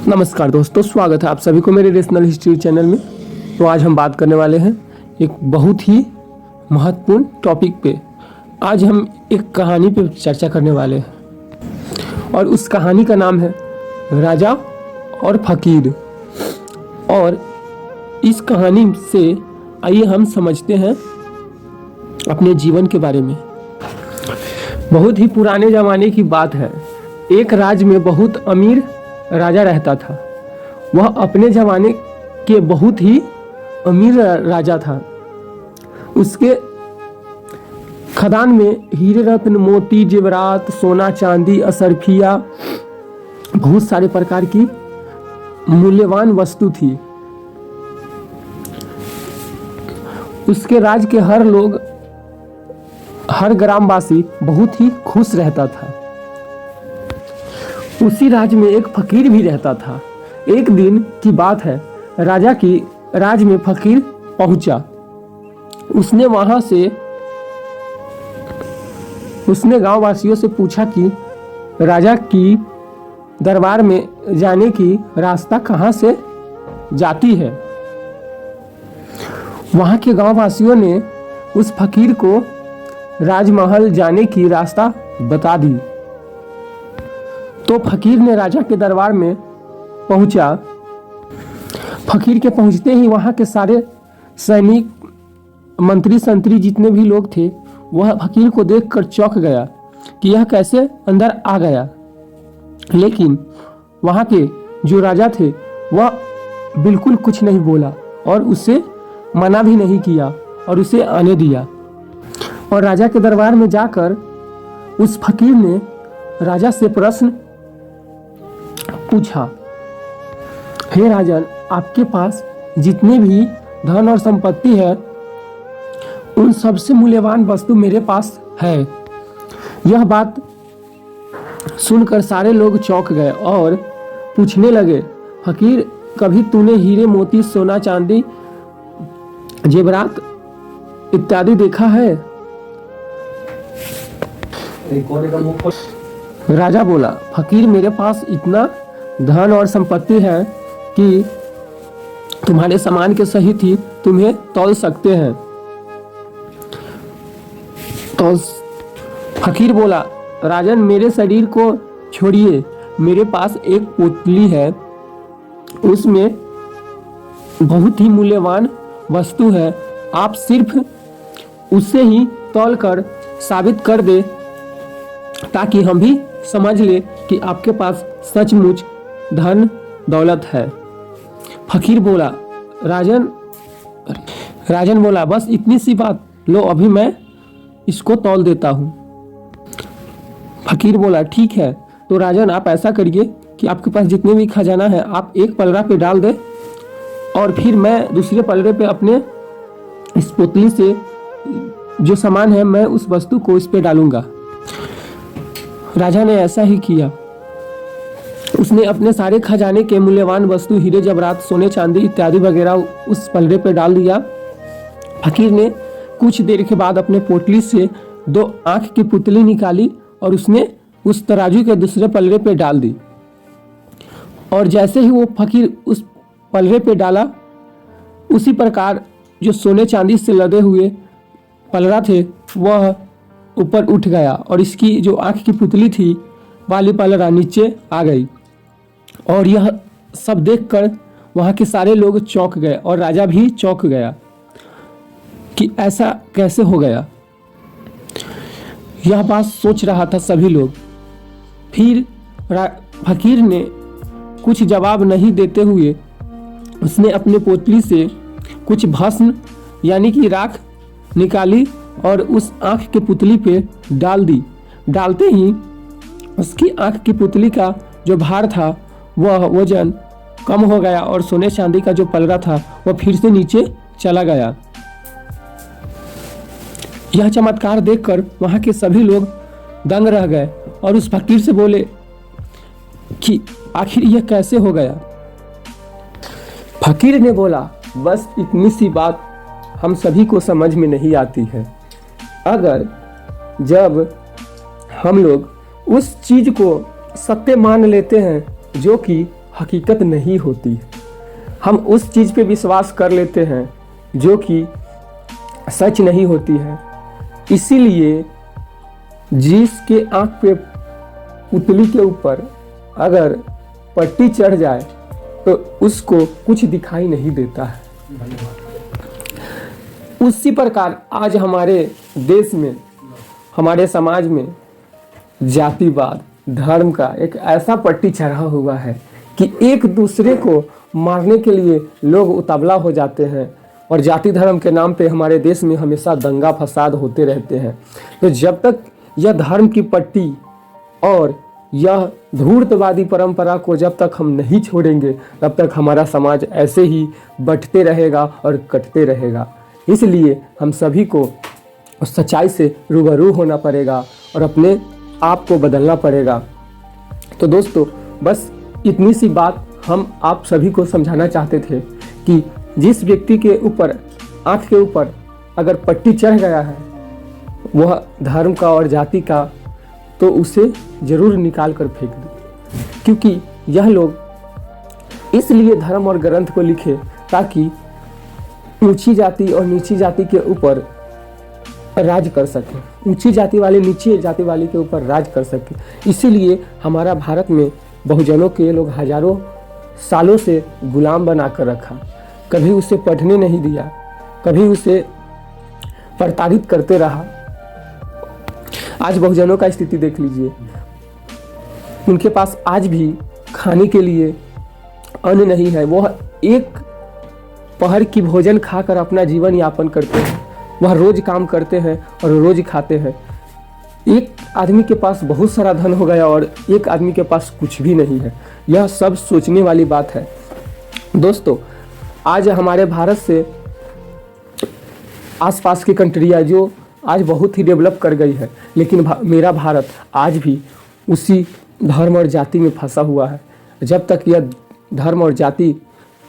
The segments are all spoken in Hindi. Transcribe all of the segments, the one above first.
नमस्कार दोस्तों, स्वागत है आप सभी को मेरे रेशनल हिस्ट्री चैनल में। तो आज हम बात करने वाले हैं एक बहुत ही महत्वपूर्ण टॉपिक पे। आज हम एक कहानी पे चर्चा करने वाले हैं और उस कहानी का नाम है राजा और फकीर। और इस कहानी से आइए हम समझते हैं अपने जीवन के बारे में। बहुत ही पुराने ज़माने की बात है। एक राज्य में बहुत अमीर राजा रहता था। वह अपने ज़माने के बहुत ही अमीर राजा था। उसके खदान में हीरे रत्न मोती जेवरात सोना चांदी असरफिया बहुत सारे प्रकार की मूल्यवान वस्तु थी। उसके राज्य के हर ग्रामवासी बहुत ही खुश रहता था। उसी राज्य में एक फकीर भी रहता था। एक दिन की बात है, राजा की राज्य में फकीर पहुंचा। उसने गांव वासियों से पूछा कि राजा की दरबार में जाने की रास्ता कहां से जाती है। वहां के गांव वासियों ने उस फकीर को राजमहल जाने की रास्ता बता दी। तो फकीर ने राजा के दरबार में पहुंचा। फकीर के पहुंचते ही वहां के सारे सैनिक मंत्री संतरी जितने भी लोग थे वह फकीर को देखकर चौंक गया कि यह कैसे अंदर आ गया। लेकिन वहां के जो राजा थे वह बिल्कुल कुछ नहीं बोला और उसे मना भी नहीं किया और उसे आने दिया। और राजा के दरबार में जाकर उस फकीर ने राजा से प्रश्न पूछा, हे राजन, आपके पास जितने भी धन और संपत्ति है उन सबसे मूल्यवान वस्तु मेरे पास है। यह बात सुनकर सारे लोग चौंक गए और पूछने लगे, फकीर, कभी तूने हीरे मोती सोना चांदी जेवरात इत्यादि देखा है? राजा बोला, फकीर, मेरे पास इतना धन और संपत्ति है कि तुम्हारे सामान के सहित ही तुम्हें तौल सकते हैं। तो फकीर बोला, राजन, मेरे शरीर को छोड़िए, मेरे पास एक पोटली है, उसमें बहुत ही मूल्यवान वस्तु है। आप सिर्फ उससे ही तौल कर साबित कर दे ताकि हम भी समझ ले कि आपके पास सचमुच धन दौलत है। फकीर बोला, राजन बोला, बस इतनी सी बात, लो अभी मैं इसको तौल देता हूँ। फकीर बोला, ठीक है, तो राजन आप ऐसा करिए कि आपके पास जितने भी खजाना है आप एक पलड़ा पे डाल दे और फिर मैं दूसरे पलड़े पे अपने इस पोतली से जो सामान है मैं उस वस्तु को इस पे डालूंगा। राजा ने ऐसा ही किया। उसने अपने सारे खजाने के मूल्यवान वस्तु हीरे जवाहरात सोने चांदी इत्यादि वगैरह उस पलड़े पे डाल दिया। फकीर ने कुछ देर के बाद अपने पोटली से 2 आंख की पुतली निकाली और उसने उस तराजू के दूसरे पलड़े पे डाल दी। और जैसे ही वो फकीर उस पलड़े पे डाला, उसी प्रकार जो सोने चांदी से लदे हुए पलड़ा थे वह ऊपर उठ गया और इसकी जो आंख की पुतली थी वाली पलड़ा नीचे आ गई। और यह सब देखकर वहां के सारे लोग चौंक गए और राजा भी चौंक गया कि ऐसा कैसे हो गया। यह बात सोच रहा था सभी लोग। फिर फकीर ने कुछ जवाब नहीं देते हुए उसने अपने पोतली से कुछ भस्म यानी कि राख निकाली और उस आंख की पुतली पे डाल दी। डालते ही उसकी आंख की पुतली का जो भार था वह वजन कम हो गया और सोने चांदी का जो पलड़ा था वह फिर से नीचे चला गया। यह चमत्कार देखकर वहां के सभी लोग दंग रह गए और उस फकीर से बोले कि आखिर यह कैसे हो गया। फकीर ने बोला, बस इतनी सी बात हम सभी को समझ में नहीं आती है। अगर जब हम लोग उस चीज को सत्य मान लेते हैं जो कि हकीकत नहीं होती है। हम उस चीज़ पे विश्वास कर लेते हैं जो कि सच नहीं होती है। इसीलिए जिसके आँख पे पुतली के ऊपर अगर पट्टी चढ़ जाए तो उसको कुछ दिखाई नहीं देता है। उसी प्रकार आज हमारे देश में, हमारे समाज में जातिवाद, धर्म का एक ऐसा पट्टी चढ़ा हुआ है कि एक दूसरे को मारने के लिए लोग उतावला हो जाते हैं और जाति धर्म के नाम पे हमारे देश में हमेशा दंगा फसाद होते रहते हैं। तो जब तक यह धर्म की पट्टी और यह धूर्तवादी परंपरा को जब तक हम नहीं छोड़ेंगे तब तक हमारा समाज ऐसे ही बंटते रहेगा और कटते रहेगा। इसलिए हम सभी को उस सच्चाई से रूबरू होना पड़ेगा और अपने आप को बदलना पड़ेगा। तो दोस्तों, बस इतनी सी बात हम आप सभी को समझाना चाहते थे कि जिस व्यक्ति के ऊपर, आँख के ऊपर अगर पट्टी चढ़ गया है वह धर्म का और जाति का, तो उसे ज़रूर निकाल कर फेंक दे। क्योंकि यह लोग इसलिए धर्म और ग्रंथ को लिखे ताकि ऊंची जाति और नीची जाति के ऊपर राज कर सके, ऊंची जाति वाले नीची जाति वाले के ऊपर राज कर सके। इसीलिए हमारा भारत में बहुजनों के लोग हजारों सालों से गुलाम बना कर रखा, कभी उसे पढ़ने नहीं दिया, कभी उसे प्रताड़ित करते रहा। आज बहुजनों का स्थिति देख लीजिए, उनके पास आज भी खाने के लिए अन्न नहीं है। वह एक पहर की भोजन खाकर अपना जीवन यापन करते हैं, वह रोज काम करते हैं और रोज खाते हैं। एक आदमी के पास बहुत सारा धन हो गया और एक आदमी के पास कुछ भी नहीं है। यह सब सोचने वाली बात है। दोस्तों, आज हमारे भारत से आसपास की कंट्रियाँ जो आज बहुत ही डेवलप कर गई है, लेकिन मेरा भारत आज भी उसी धर्म और जाति में फंसा हुआ है। जब तक यह धर्म और जाति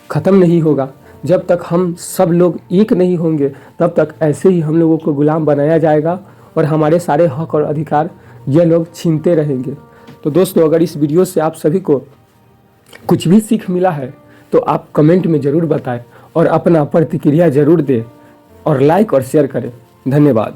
ख़त्म नहीं होगा, जब तक हम सब लोग एक नहीं होंगे, तब तक ऐसे ही हम लोगों को गुलाम बनाया जाएगा और हमारे सारे हक और अधिकार ये लोग छीनते रहेंगे। तो दोस्तों, अगर इस वीडियो से आप सभी को कुछ भी सीख मिला है तो आप कमेंट में ज़रूर बताएं और अपना प्रतिक्रिया ज़रूर दें और लाइक और शेयर करें। धन्यवाद।